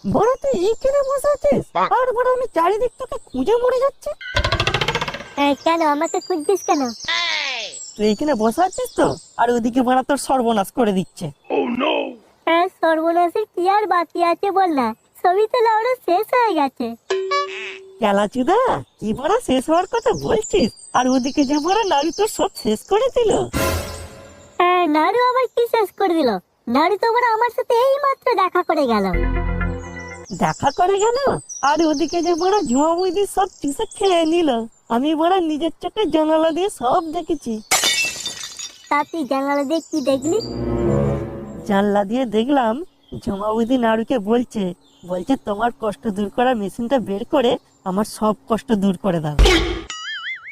বড় তুই এইখানে বসে আছিস আর বড় আমি চারিদিক তোকে খুঁজে মরে যাচ্ছে। কেন আমাকে খুঁজছিস কেন? তুই এইখানে বসে আছিস তো, আর ওদিকে বড় তোর সর্বনাশ করে দিচ্ছে। সর্বনাশের কি আর বাকি আছে বল না, সবই তো লাউড়া শেষ হয়ে গেছে। কেলাচুদা, কি বড় শেষ হওয়ার কথা বলছিস, আর ওদিকে যে বড় নারী তোর সব শেষ করে দিল। নাড়ু আবার কি শেষ করে দিল? নাড়ু তো বড় আমার সাথে এই মাত্র দেখা করে গেল। দেখা করে গেল, আর ওদিকে যে বড় ঝুমা বৌদি সব চুষে খেয়ে নিল। আমি বড় নিজের চোখে জানালা দিয়ে সব দেখেছি। তা তুই জানালা দিয়ে কি দেখলি? জানলা দিয়ে দেখলাম ঝুমা বৌদি নাড়ুকে বলছে তোমার কষ্ট দূর করার মেশিনটা বের করে আমার সব কষ্ট দূর করে দাও।